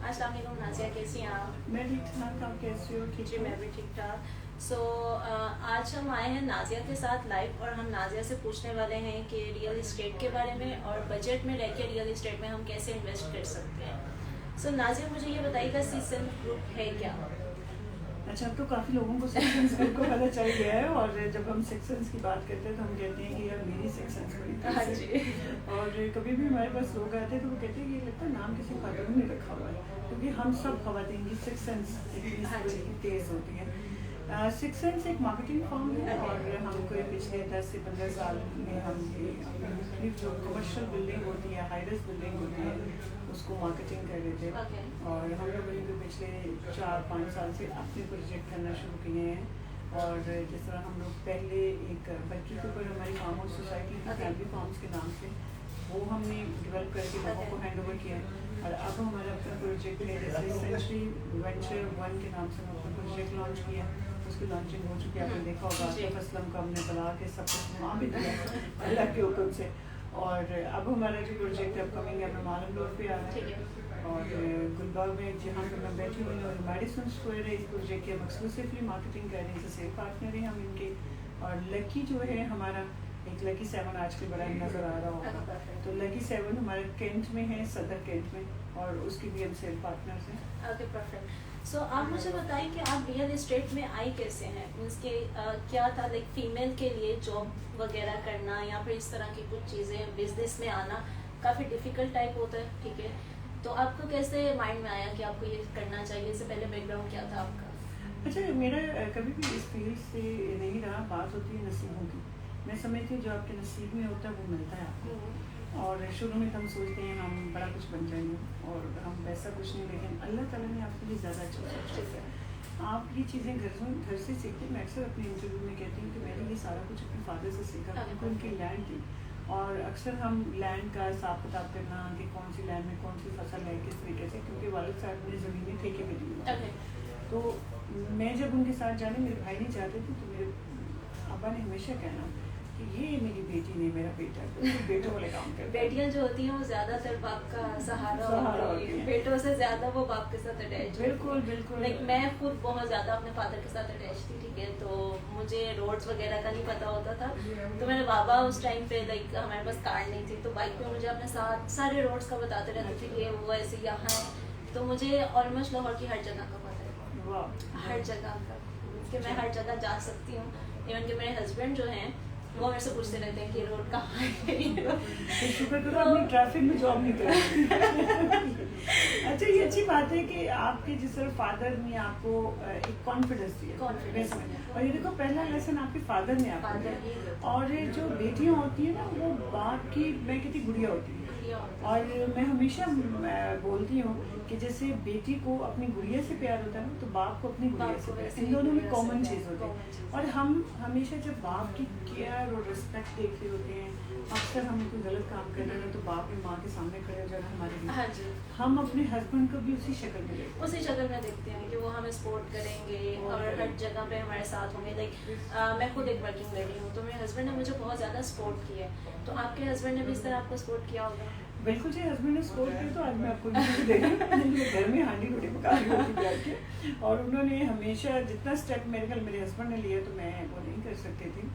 अस्सलाम वालेकुम नाज़िया, कैसी हैं आप? मैं ठीक ठाक, आप कैसे हो? ठीक जी मैं भी ठीक ठाक। आज हम आए हैं नाज़िया के साथ लाइव और हम नाज़िया से पूछने वाले हैं कि रियल इस्टेट के बारे में और बजट में रह के रियल इस्टेट में हम कैसे इन्वेस्ट कर सकते हैं। नाज़िया मुझे ये बताइएगा सिक्सन ग्रुप है क्या? अच्छा, अब तो काफ़ी लोगों को सेक्शंस ग्रुप को पता चल गया है और जब हम सेक्शंस की बात करते हैं तो हम कहते हैं कि यार मेरी सेक्शंस बड़ी हाँ तेज जी। है। और कभी भी हमारे पास लोग आते हैं तो वो कहते हैं कि ये लगता है नाम किसी खातून ने रखा हुआ है, क्योंकि हम सब खवातीन की सेक्शंस हाँ जी। इतनी तेज़ होती हैं। सिक्स सेंस एक मार्केटिंग फर्म है और हम कोई पिछले 10 से 15 साल में हम ये जो कमर्शियल बिल्डिंग होती है, हाईरेस बिल्डिंग होती है, उसको मार्केटिंग कर रहे थे। Okay. और हम लोगों ने पिछले 4-5 साल से अपने प्रोजेक्ट करना शुरू किए हैं। और जिस तरह हम लोग पहले एक बल्कि के ऊपर हमारी फार्म हाउस सोसाइटी थी फैमिली फार्म्स के नाम से, वो हमने डेवलप करके लोगों को हैंड ओवर किया है। और अब हमारा अपना प्रोजेक्ट है, जैसे सेंचुरी वेंचर 1 के नाम से हम अपना प्रोजेक्ट लॉन्च किया, उसकी लॉन्चिंग हो चुकी है। आपने देखा होगा आसिफ असलम को हमने बना के सब कुछ वहाँ भी दिया अल्लाह के हुक्म से। और अब हमारा जो प्रोजेक्ट अपकमिंग है, हमें मालूम रोड पे आ रहा है और गुलबाग में जहाँ पर मैं बैठी हुई हूँ मेडिसन स्क्वायर है। इस प्रोजेक्ट की हम एक्सक्लूसिवली मार्केटिंग कर रहे हैं, सेल पार्टनर हैं हम इनके। और लकी जो है हमारा एक लकी 7 आज के बड़ा नज़र आ रहा होगा, तो लकी 7 हमारे कैंट में है, सदर कैंट में, और उसकी भी हम सेल पार्टनर्स हैं। Okay perfect. आप मुझे बताएं कि आप रियल इस्टेट में आई कैसे हैं, मीन्स के क्या था लाइक फीमेल के लिए जॉब वगैरह करना या फिर इस तरह की कुछ चीज़ें बिजनेस में आना काफ़ी डिफ़िकल्ट टाइप होता है, ठीक है। तो आपको कैसे माइंड में आया कि आपको ये करना चाहिए, इससे पहले बैकग्राउंड क्या था आपका? अच्छा, मेरा कभी भी इस फील्ड से नहीं रहा। बात होती है नसीबों की। मैं समझती हूँ जो आपके नसीब में होता है वो मिलता है आपको। और शुरू में तो हम सोचते हैं हम बड़ा कुछ बन जाएंगे और हम वैसा कुछ नहीं, लेकिन अल्लाह ताला ने आपके लिए ज़्यादा अच्छा सोचा है। आप ये चीज़ें घर से सीखते। मैं अक्सर अपने इंटरव्यू में कहती हूँ कि मैंने ये सारा कुछ अपने फादर से सीखा, क्योंकि उनकी लैंड थी। और अक्सर हम लैंड का हिसाब किताब करना कि कौन सी लैंड में कौन सी फसल है किस तरीके से, क्योंकि वालिद साहब ने ज़मीनें ठेके पे दी। तो मैं जब उनके साथ जाने, मेरे भाई नहीं चाहते थे, तो मेरे अब्बा ने हमेशा कहना कि ये मेरी बेटी नहीं मेरा बेटा, तो बेटों वाले काम करते। बेटियां जो होती हैं वो ज्यादातर बाप का सहारा होती हैं, बेटों से ज्यादा वो बाप के साथ अटैच। बिल्कुल बिल्कुल। लाइक मैं खुद बहुत ज्यादा अपने फादर के साथ अटैच थी, ठीक है। तो मुझे रोड्स वगैरह का नहीं पता होता था, तो मेरे बाबा उस टाइम पे लाइक हमारे पास कार नहीं थी, तो बाइक पे मुझे अपने साथ सारे रोड्स का बताते रहते थे कि वो ऐसे यहाँ है। तो मुझे ऑलमोस्ट लाहौर की हर जगह का पता है, हर जगह का, कि मैं हर जगह जा सकती हूँ। इवन कि मेरे हस्बैंड जो हैं वो मेरे से पूछते रहते हैं कि रोड कहाँ है। शुक्र करो अपनी ट्रैफिक में जॉब नहीं कर। अच्छा, ये अच्छी बात है कि आपके जिस तरह फादर ने आपको एक कॉन्फिडेंस दिया। और ये देखो पहला लेसन आपके फादर ने आपको दिया। और जो बेटियां होती है ना, वो बाप की, मैं कहती गुड़िया होती है। और मैं हमेशा बोलती हूँ कि जैसे बेटी को अपनी गुड़िया से प्यार होता है ना, तो बाप को अपनी गुड़िया से प्यार, इन दोनों में कॉमन चीज़ होती है। और हम हमेशा जब बाप की केयर और रिस्पेक्ट देख रहे होते हैं, अक्सर हम कोई गलत काम कर रहे हैं तो बाप ने माँ के सामने खड़े हो जाना हमारे लिए। हाँ जी। हम अपने हस्बैंड को भी उसी शक्ल में देखते हैं, उसी शक्ल में देखते हैं कि वो हमें सपोर्ट करेंगे और हर जगह पे हमारे साथ होंगे। लाइक मैं खुद एक वर्किंग लेडी हूँ, तो मेरे हस्बैंड ने मुझे बहुत ज़्यादा सपोर्ट किया है। तो आपके हस्बैंड ने भी इस तरह आपको सपोर्ट किया होगा? बिल्कुल जी, हस्बैंड ने सपोर्ट किया। तो आज मैं आपको ये दे रही हूँ, घर में हांडी रोटी पका रही होती प्यार के। और उन्होंने हमेशा जितना स्टेप मेरे ख्याल मेरे हस्बैंड ने लिया, तो मैं वो नहीं कर सकती थी।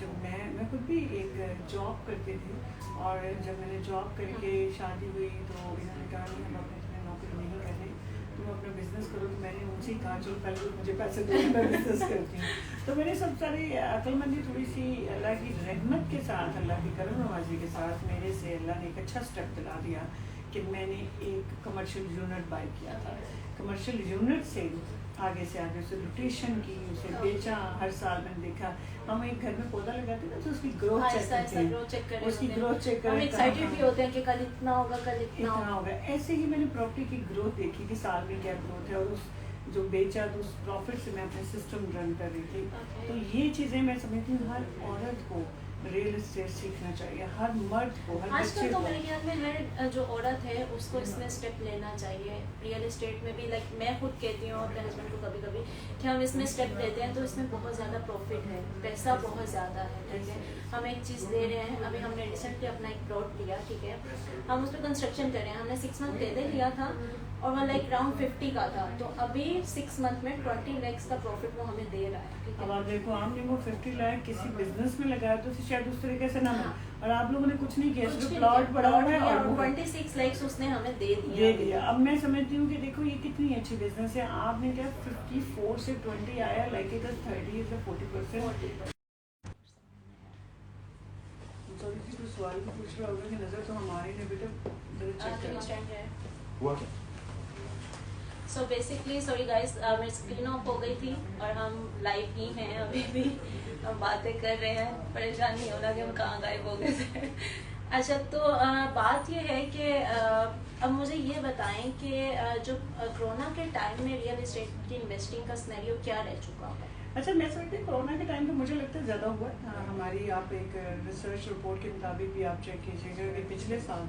जब मैं खुद भी एक जॉब करती थी, और जब मैंने जॉब करके शादी हुई तो इन्होंने कहा कि हम अपने तुम्हें नौकरी नहीं करनी, तुम अपना बिजनेस करो। तो मैंने उनसे ही कहा चलो पहले मुझे पैसे दो, मैं बिजनेस करती हूँ। तो मैंने सब सारी अक्लमंदी थोड़ी सी अल्लाह की रहमत के साथ, अल्लाह की करम नवाजी के साथ मेरे से अल्लाह ने एक अच्छा स्टेप दिला दिया कि मैंने एक कमर्शियल यूनिट बाई किया था। कमर्शियल यूनिट से आगे उसे रोटेशन की, उसे बेचा। हर साल मैंने देखा, हम एक घर में पौधा लगाते हैं तो उसकी ग्रोथ चेक करते हैं, उसकी ग्रोथ चेक करते हैं, एक्साइटेड भी होते हैं कि कल इतना होगा, कल इतना होगा। ऐसे ही मैंने प्रॉपर्टी की ग्रोथ देखी कि साल में क्या ग्रोथ है, और उस जो बेचा तो उस प्रॉफिट से मैं अपने सिस्टम रन कर रही थी। तो ये चीज़ें मैं समझती हूँ हर औरत को रियल एस्टेट सीखना चाहिए हर मर्द को, हर आजकल बच्चे तो को। मेरे ख्याल में हर जो औरत है उसको इसमें स्टेप लेना चाहिए। रियल एस्टेट में भी लाइक मैं खुद कहती हूँ अपने हस्बैंड को कभी कभी कि हम इसमें स्टेप लेते हैं तो इसमें बहुत ज़्यादा प्रॉफिट है, पैसा बहुत ज़्यादा है, ठीक है। हम एक चीज़ ले रहे हैं, अभी हमने रिसेंटली अपना एक प्लॉट लिया, ठीक है, हम उस पर कंस्ट्रक्शन कर रहे हैं, हमने 6 मंथ पहले लिया था और वो लाइक अराउंड 50 का था, तो अभी 6 मंथ में 20 lakhs का प्रॉफिट वो हमें दे रहा है, ठीक अब है। आप देखो, आपने वो 50 लाख किसी बिजनेस में लगाया तो शायद उस तरीके से ना मिले, और आप लोगों ने कुछ नहीं किया, कुछ सिर्फ भी प्लॉट नहीं, बढ़ा हुआ है लिया और वो 26 lakhs उसने हमें दे दे दिया। दिया। अब मैं समझती हूँ कि देखो ये कितनी अच्छी बिजनेस है। आपने क्या 54 से 20 आया, like it is 30 is 40%। Sorry जी, कोई सवाल भी पूछ रहा होगा कि नजर तो हमारी ने बेटा जरा चेक कर। सो बेसिकली सॉरी गाइस, मेरी स्क्रीन ऑफ हो गई थी और हम लाइव ही हैं अभी भी, हम बातें कर रहे हैं, परेशान नहीं होना कि हम कहाँ गायब हो गए थे। अच्छा, तो बात ये है कि अब मुझे ये बताएं कि जो कोरोना के टाइम में रियल एस्टेट की इन्वेस्टिंग का सिनेरियो क्या रह चुका है? अच्छा, मैं समझती हूँ कोरोना के टाइम पे मुझे लगता है ज़्यादा हुआ है। हमारी आप एक रिसर्च रिपोर्ट के मुताबिक भी आप चेक कीजिएगा कि पिछले साल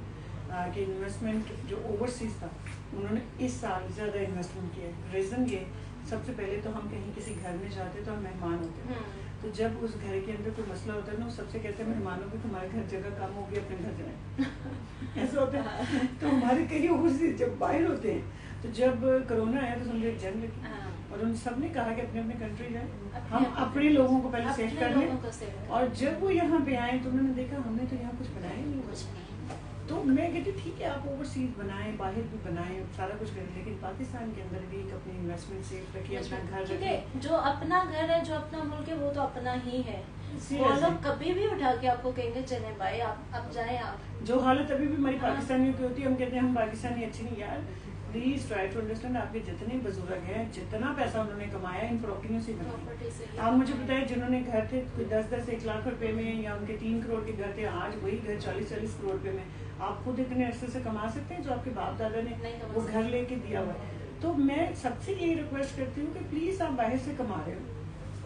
के इन्वेस्टमेंट जो ओवरसीज था, उन्होंने इस साल ज़्यादा इन्वेस्टमेंट किया है। रीज़न ये, सबसे पहले तो हम कहीं किसी घर में जाते तो हम मेहमान होते हैं, तो जब उस घर के अंदर कोई मसला होता है ना, वो सबसे कहते हैं मेहमानों की तुम्हारे घर जगह कम होगी, अपने घर जाए। ऐसा होता है। तो हमारे कहीं ओवरसीज जब बाहर होते हैं, तो जब कोरोना आया तो समझो एक जंग लगी और उन सब ने कहा कि अपने अपने कंट्री जाए, हम अपने लोगों को पहले सेफ कर लें। और जब वो यहाँ पे आए तो उन्होंने देखा हमने तो यहाँ कुछ बनाया नहीं, कुछ। तो मैं कहती ठीक है, आप ओवरसीज बनाएं, बाहर भी बनाएं, सारा कुछ करें, लेकिन पाकिस्तान के अंदर भी एक अपनी इन्वेस्टमेंट सेफ रखिए, अपना घर रखिए। जो अपना घर है, जो अपना मुल्क है, वो तो अपना ही है। वो लोग कभी भी उठा के आपको कहेंगे चले भाई आप जाएं आप। जो हालत अभी भी हमारी पाकिस्तानियों की होती है, हम कहते हैं हम पाकिस्तानी अच्छे नहीं। यार प्लीज ट्राई टू अंडरस्टैंड, आपके जितने बुजुर्ग हैं, जितना पैसा उन्होंने कमाया इन प्रॉपर्टियों से बनाया। आप मुझे बताएं, जिन्होंने घर थे 10-10 1 लाख रुपए में, या उनके 3 करोड़ के घर थे, आज वही घर 40-40 करोड़ रुपए में आप खुद इतने अरसे से कमा सकते हैं जो आपके बाप दादा ने वो घर लेके दिया हुआ है। तो मैं सबसे यही रिक्वेस्ट करती हूँ कि प्लीज आप बाहर से कमा रहे हो,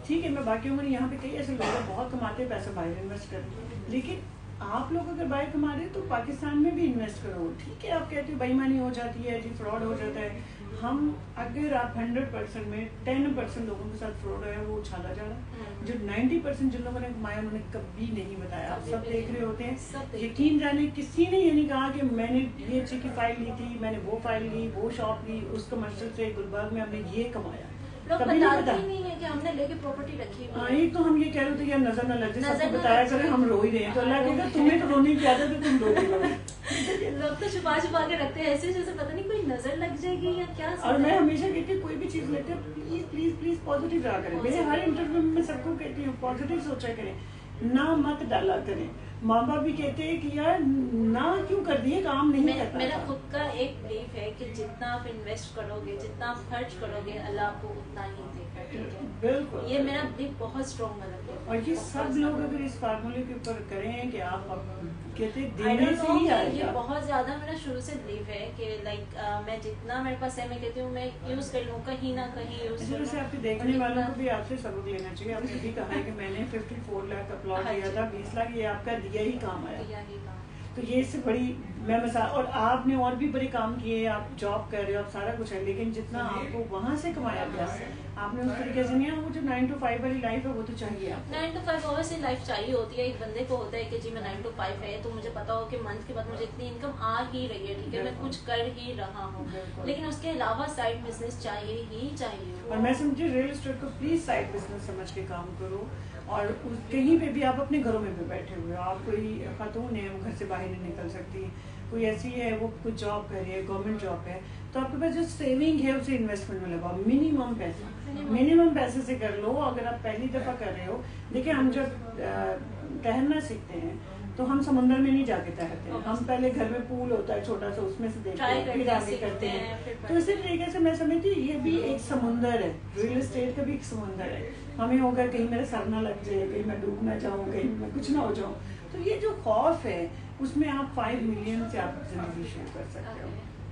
ठीक है, मैं बाकियों में यहाँ पे कई ऐसे लोग हैं बहुत कमाते हैं, पैसा बाहर इन्वेस्ट कर, लेकिन आप लोग अगर बाहर कमा रहे हो तो पाकिस्तान में भी इन्वेस्ट करो। ठीक है, आप कहते हो बेईमानी हो जाती है जी, फ्रॉड हो जाता है। हम अगर आप 100% में 10% लोगों के साथ फ्रॉड है, वो उछाला जा रहा है। जो 90% जिन लोगों ने कमाया उन्होंने कभी नहीं बताया। आप सब देख रहे होते हैं, यकीन जाने किसी ने ये नहीं कहा कि मैंने ये चीज की फाइल ली थी, मैंने वो फाइल ली, वो शॉप ली, उस कमर्शियल से गुलबर्ग में हमने ये कमाया। लोग बताते ही नहीं है कि हमने लेके प्रॉपर्टी रखी हुई है। एक तो हम ये कह रहे थे यार नजर न लग जाए, सबको बताया करें हम रो ही रहे हैं, तो अल्लाह कहता तुम्हें तो रोने की आदत है, तुम रो ही रहो। लोग तो छुपा छुपा के रखते हैं ऐसे जैसे पता नहीं कोई नजर लग जाएगी या क्या। और मैं हमेशा कहती हूँ कोई भी चीज लेते हैं प्लीज प्लीज प्लीज पॉजिटिव रहा करें। मेरे हर इंटरव्यू में मैं सबको कहती हूँ पॉजिटिव सोचा करें, ना मत डाला करें। माँ बाप भी कहते हैं कि यार ना क्यों कर दिए, काम नहीं करता। मेरा खुद का एक बिलीफ है कि जितना आप इन्वेस्ट करोगे, जितना आप खर्च करोगे, अल्लाह आपको उतना ही देगा, ठीक है। बिल्कुल, ये मेरा बिलीफ बहुत स्ट्रॉन्ग मतलब है। और ये सब लोग अगर इस फार्मूले के ऊपर करें कि आप कहते I देने don't से know ही कि ये आएगा। बहुत ज्यादा मेरा शुरू से बिलीव है कि लाइक मैं जितना मेरे पास है, मैं कहती हूँ मैं यूज कर लूँ, कहीं ना कहीं यूज इस वजह से आपके देखने वालों को भी आपसे सबक लेना चाहिए। आपने भी कहा है कि मैंने 54 लाख का प्लॉट लिया था, 20 लाख ये आपका दिया ही काम आया। तो ये इससे बड़ी मैं मिसाल, और आपने और भी बड़े काम किए, आप जॉब कर रहे हो, आप सारा कुछ है, लेकिन जितना आपको वहाँ से कमाया गया आपने उस तरीके से नहीं। वो जो 9 to 5 वाली लाइफ है वो तो चाहिए आपको। 9 to 5 ऑब्वियसली लाइफ चाहिए होती है। एक बंदे को होता है कि जी मैं 9 to 5 है तो मुझे पता हो कि मंथ के बाद मुझे इतनी इनकम आ ही रही है, ठीक है, मैं कुछ कर ही रहा हूँ, लेकिन उसके अलावा साइड बिजनेस चाहिए ही चाहिए। और मैं समझी रियल एस्टेट को प्लीज साइड बिजनेस समझ के काम करो। और कहीं पे भी आप अपने घरों में भी बैठे हुए हो, आप कोई खातून है वो घर से बाहर नहीं निकल सकती, कोई ऐसी है वो कुछ जॉब कर रही है, गवर्नमेंट जॉब है, तो आपके पास जो सेविंग है उसे इन्वेस्टमेंट में लगाओ। मिनिमम पैसे से कर लो। अगर आप पहली दफा कर रहे हो, देखिए हम जब तैरना सीखते हैं तो हम समुद्र में नहीं जाके तैरते हैं, हम पहले घर में पूल होता है छोटा सा, उसमें से देखते हैं, फिर आगे करते हैं। तो इसी तरीके से मैं समझती हूँ ये भी एक समुंदर है, रियल एस्टेट का भी एक समुंदर है। हमें होगा कहीं मेरा सर ना लग जाए, कहीं मैं डूब ना जाऊँ, कहीं मैं कुछ ना हो जाऊँ। तो ये जो खौफ है उसमें आप 5 मिलियन से आप जिंदगी शुरू कर सकते हो।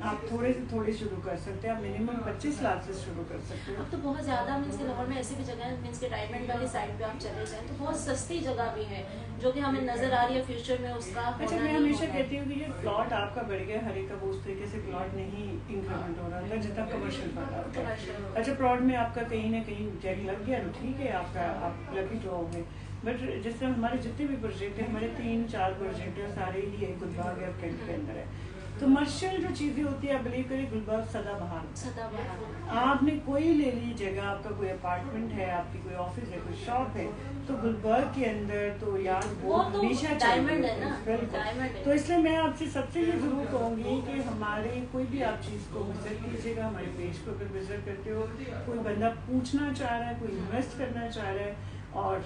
आप थोड़े से थोड़े शुरू कर सकते हैं, आप मिनिमम 25 लाख से शुरू कर सकते हो। अब तो बहुत ज़्यादा मीन्स के लाहौर में ऐसी भी जगह है मीन्स के डायमंड वाली साइड पे आप चले जाएं तो बहुत सस्ती जगह भी है जो कि हमें नजर आ रही है फ्यूचर में उसका अच्छा, मैं हमेशा कहती हूँ कि ये प्लॉट आपका बढ़ गया, हर एक का वो उस तरीके से प्लॉट नहीं इंक्रीमेंट हो रहा था जितना कमर्शियल बन रहा होता है। अच्छा, प्लॉट में आपका कहीं ना कहीं जैक लग गया तो ठीक है, आपका आप लकी ड्रॉ होंगे। बट जिस तरह हमारे जितने भी प्रोजेक्ट हैं, हमारे 3-4 प्रोजेक्ट हैं, सारे ही एक गुलबाग है कैंट के अंदर है। कमर्शियल जो चीजें होती है, आप बिलीव करिए, गुलबाग सदाबहार। आपने कोई ले ली जगह, आपका कोई अपार्टमेंट है, आपकी कोई ऑफिस है, कोई शॉप है, तो गुलबर्ग के अंदर तो यार वो तो हमेशा डायमंड है ना, बिल्कुल। तो इसलिए मैं आपसे सबसे ये जरूर कहूंगी कि हमारे कोई भी आप चीज को विजिट कीजिएगा, हमारे पेज को अगर विजिट करते हो, कोई बंदा पूछना चाह रहा है, कोई इन्वेस्ट करना चाह रहा है, और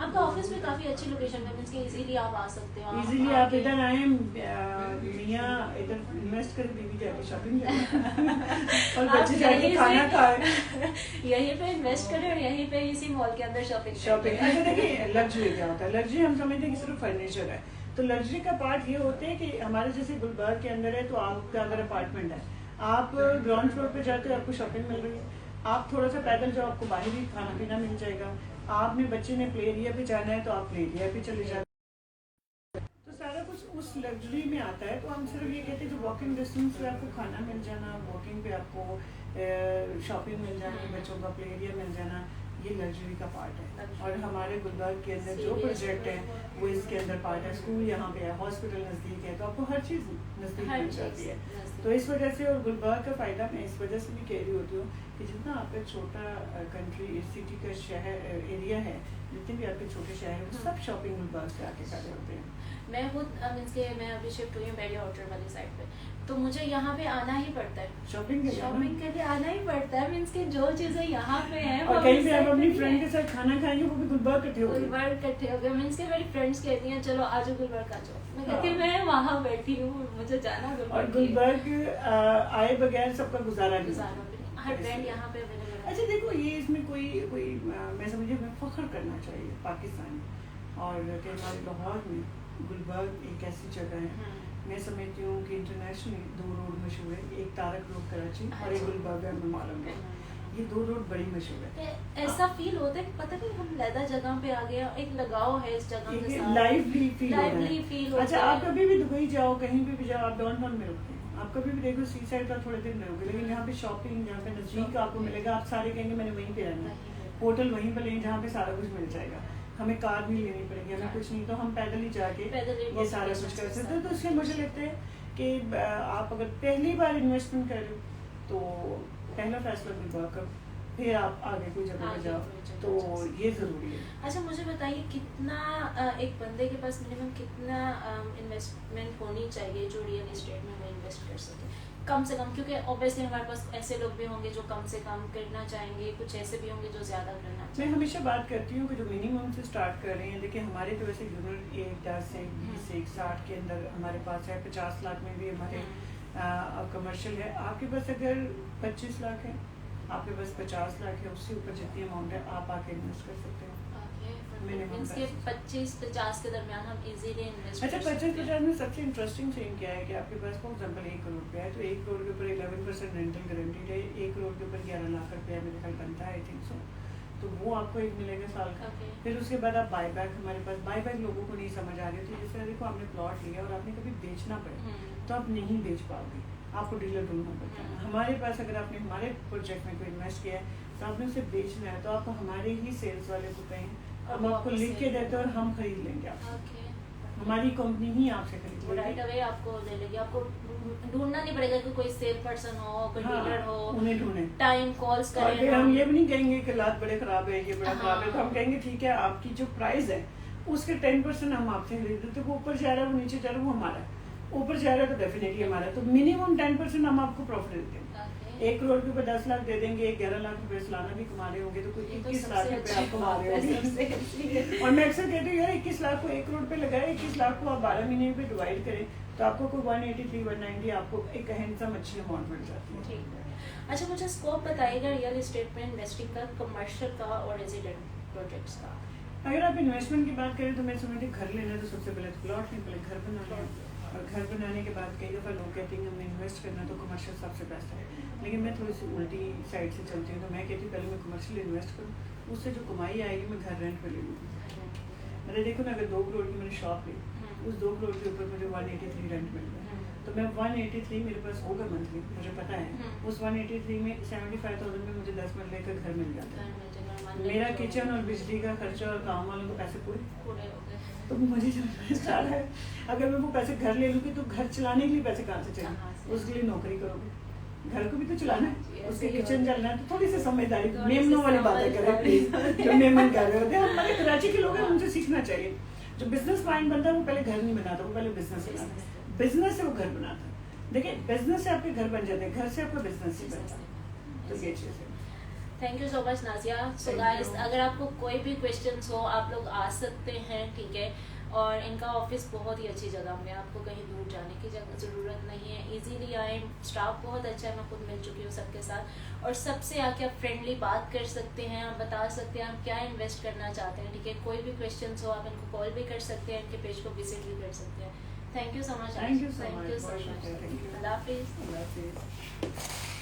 आपका ऑफिस भी काफी अच्छी लोकेशन पे मींस कि इजीली आप आ सकते हो। इजीली आप इधर आए, मियाँ इधर इन्वेस्ट करें, बीवी जाके शॉपिंग करें और बच्चे जाके खाना खाए, यहीं पे इन्वेस्ट करें और यहीं पे इसी मॉल के अंदर शॉपिंग। अच्छा देखिए, लग्जरी क्या होता है? लग्जरी हम समझते हैं कि सिर्फ फर्नीचर है, तो लग्जरी का पार्ट ये होते हैं कि हमारे जैसे गुलबर्ग के अंदर है, तो आपका अगर अपार्टमेंट है, आप ग्राउंड फ्लोर पे जाते हो, आपको शॉपिंग मिल रही है, आप थोड़ा सा पैदल जाओ, आपको बाहर ही खाना पीना मिल जाएगा। आपने बच्चे ने प्ले एरिया पे जाना है तो आप प्ले एरिया पे चले जाते हैं, तो सारा कुछ उस लग्जरी में आता है। तो हम सिर्फ ये कहते हैं कि वॉकिंग डिस्टेंस पे आपको खाना मिल जाना, वॉकिंग पे आपको शॉपिंग मिल जानी, बच्चों का प्ले एरिया मिल जाना, ये लग्जरी का पार्ट है। और हमारे गुलबर्ग के अंदर जो प्रोजेक्ट है वो इसके अंदर पार्ट है। स्कूल यहाँ पे है, हॉस्पिटल नज़दीक है, तो आपको हर चीज़ नज़दीक मिल जाती है। तो इस वजह से, और गुलबर्ग का फ़ायदा मैं इस वजह से भी कह रही होती हूँ कि जितना आपका छोटा कंट्री सिटी का शहर एरिया है, जितने भी आपके छोटे शहर हैं, वो सब शॉपिंग गुलबर्ग से आके कर रहे होते हैं। मैं खुद मीन्स के मैं अभी शिफ्ट हुई हूँ बैरिया होटल वाली साइड पे, तो मुझे यहाँ पे आना ही पड़ता है शॉपिंग के लिए आना ही पड़ता है। मीन्स के जो चीजें यहाँ पे हैं और कहीं पे आप अपनी फ्रेंड के साथ खाना खाएंगे, वो भी गुलबर्ग इकट्ठे हो गए। मीन्स के मेरी फ्रेंड्स कहती हैं चलो आज गुलबर्ग आ जाओ, मैं कहती हूँ मैं वहाँ बैठी हूँ, मुझे जाना और गुलबर्ग आए बगैर सबका गुजारा हर ब्रांड यहाँ पे अवेलेबल है। अच्छा देखो, ये इसमें कोई मैं समझे हमें फख्र करना चाहिए पाकिस्तान, और कि हमारे लाहौर में गुलबर्ग एक ऐसी जगह है, मैं समझती हूँ कि इंटरनेशनली 2 रोड मशहूर है, एक तारक रोड कराची और एक गुलबर्ग में मालूम है, ये 2 रोड बड़ी मशहूर है। ऐसा फील होता है कि पता नहीं हम लैदा जगह पे आ गए, एक लगाव है इस जगह के साथ, लाइवली फील होता है। अच्छा, आप कभी भी दुबई जाओ, कहीं भी जाओ, आप डाउनटाउन में रुकते हैं, आप कभी भी देखो सी साइड पर थोड़े दिन रहोगे, लेकिन यहाँ पे शॉपिंग, यहाँ पे नजदीक आपको मिलेगा, आप सारे कहेंगे मैंने वहीं पे रहना है, होटल वहीं पर लें जहाँ पे सारा कुछ मिल जाएगा, हमें कार भी लेनी पड़ेगी, हमें कुछ नहीं, तो हम पैदल ही जाके ये सारा कुछ कर सकते हैं। तो इसलिए मुझे लगता है कि आप अगर पहली बार इन्वेस्टमेंट कर रहे हो तो पहला फैसला गुलबर्ग करो, फिर आप आगे कोई जगह पे जाओ, तो ये ज़रूरी है। अच्छा, मुझे बताइए कितना एक बंदे के पास मिनिमम कितना इन्वेस्टमेंट होनी चाहिए जो रियल एस्टेट में वो इन्वेस्ट कर सके, कम से कम? क्योंकि ऑब्वियसली हमारे पास ऐसे लोग भी होंगे जो कम से कम करना चाहेंगे, कुछ ऐसे भी होंगे जो ज़्यादा करना चाहेंगे। मैं हमेशा बात करती हूँ कि जो मिनिमम से स्टार्ट कर रहे हैं, देखिए हमारे तो वैसे यूनिट 1, 10 से 20 से 60 के अंदर हमारे पास है, 50 लाख में भी हमारे कमर्शियल है। आपके पास अगर 25 लाख है, आपके पास 50 लाख है, उससे ऊपर जितनी अमाउंट है आप आके इन्वेस्ट कर सकते हो। मींस के 25-50 के दरमियान हम इजीली इन्वेस्ट। अच्छा, 25-50 में सबसे इंटरेस्टिंग थिंग क्या है कि आपके पास फॉर एग्जांपल 1 करोड़ रुपया है, तो 1 करोड़ के ऊपर 11% रेंटल गारंटीड है, 1 करोड़ के ऊपर 11 लाख रुपया मेरे ख्याल बनता है, आई थिंक सो, तो वो आपको एक मिलेगा साल का। फिर उसके बाद आप बाईबैक, हमारे पास बाईबैक लोगों को नहीं समझ आ रही थी, जैसे देखो आपने प्लॉट लिया और आपने कभी बेचना पड़े तो आप नहीं बेच पाओगे, आपको डीलर ढूंढना पड़ता है। हमारे पास अगर आपने हमारे प्रोजेक्ट में कोई इन्वेस्ट किया है तो आपने उसे बेचना है, तो आप हमारे ही सेल्स वाले को कहें, हम आपको लिख के देते हैं और हम खरीद लेंगे आपसे, हमारी कंपनी ही आपसे खरीद लेगी, राइट अवे आपको दे लेगी, आपको ढूंढना नहीं पड़ेगा कि कोई सेल पर्सन हो, कोई डीलर हो, उन्हें ढूंढे, टाइम कॉल्स करें। और फिर हम ये भी नहीं कहेंगे कि लात बड़े खराब है, ये बड़ा खराब है, तो हम कहेंगे ठीक है, आपकी जो प्राइस है उसके 10% हम आपसे खरीद देते, वो ऊपर जा रहा है, वो नीचे जा रहा है, वो हमारा है, ऊपर जा रहा है तो डेफिनेटली हमारा, तो मिनिमम 10% हम आपको प्रॉफिट देते हैं। 1 करोड़ के ऊपर 10 लाख दे देंगे, 11 लाख रुपए सालाना भी कमा रहे होंगे, तो कोई 21 लाख रुपए आप कमा रहे होंगे। और मैं अक्सर कहती हूँ यार 21 लाख को 1 करोड़ पे लगाए, 21 लाख को आप 12 महीने पे डिवाइड करें तो आपको कोई 183-190 आपको एक हैंडसम अच्छी अमाउंट मिल जाती है। अच्छा, मुझे स्कोप बताइएगा रियल एस्टेट में इन्वेस्टिंग का, कमर्शियल का और रेजिडेंट प्रोजेक्ट्स का। अगर आप इन्वेस्टमेंट की बात करें तो मैं समझती घर लेना है तो सबसे पहले तो प्लॉट नहीं, पहले घर बनाना है। और घर बनाने के बाद कई दफ़ा लोग कहते हैं कि हमें इन्वेस्ट करना तो कमर्शियल सबसे बेस्ट है, लेकिन मैं थोड़ी सी उल्टी साइड से चलती हूँ। तो मैं कहती हूँ पहले मैं कमर्शियल इन्वेस्ट करूँ, उससे जो कमाई आएगी मैं घर रेंट पर ले लूँगी। मतलब देखो ना, अगर 2 करोड़ की मैंने शॉप ली, उस 2 करोड़ के ऊपर मुझे 183 रेंट मिल गया, तो मैं 183 मेरे पास होगा मंथली, मुझे पता है। उस 183 में 75,000 में मुझे 10 मरले का घर मिल जाता है। मेरा किचन और बिजली का खर्चा और काम वालों को पैसे पूरे हो गए। तो मुझे जो इन्वेस्ट आ रहा है, अगर मैं वो पैसे घर ले लूँगी तो घर चलाने के लिए पैसे कहाँ से चाहिए? उसके लिए नौकरी करोगे, घर को भी तो चलाना है, उसके किचन चलना है, तो थोड़ी सी समझदारी, मेमनों वाली बातें करें प्लीज। जो मेमन कर रहे होते हैं, हमारे कराची के लोग हैं, उनसे सीखना चाहिए। जो बिजनेस माइंड बनता है वो पहले घर नहीं बनाता, वो पहले बिजनेस बनाता है, बिजनेस से वो घर बनाता है। देखिए बिजनेस से आपके घर बन जाते हैं, घर से आपका बिजनेस ही बनता है। तो ये चीज़ है। Thank you so much Nazia. So Thank guys, you. अगर आपको कोई भी क्वेश्चंस हो आप लोग आ सकते हैं, ठीक है। और इनका ऑफिस बहुत ही अच्छी जगह में, आपको कहीं दूर जाने की ज़रूरत नहीं है, इजीली आए, स्टाफ बहुत अच्छा है, मैं खुद मिल चुकी हूँ सबके साथ। और सबसे आके आप फ्रेंडली बात कर सकते हैं, आप बता सकते हैं आप क्या इन्वेस्ट करना चाहते हैं, ठीक है। कोई भी क्वेश्चंस हो आप इनको कॉल भी कर सकते हैं, इनके पेज को विजिट भी कर सकते हैं। Thank you so much. Thank you so thank much. You so बहुत मच। शुक्रिया. Thank you. अल्लाह हाफिज़। अल्लाह हाफिज़।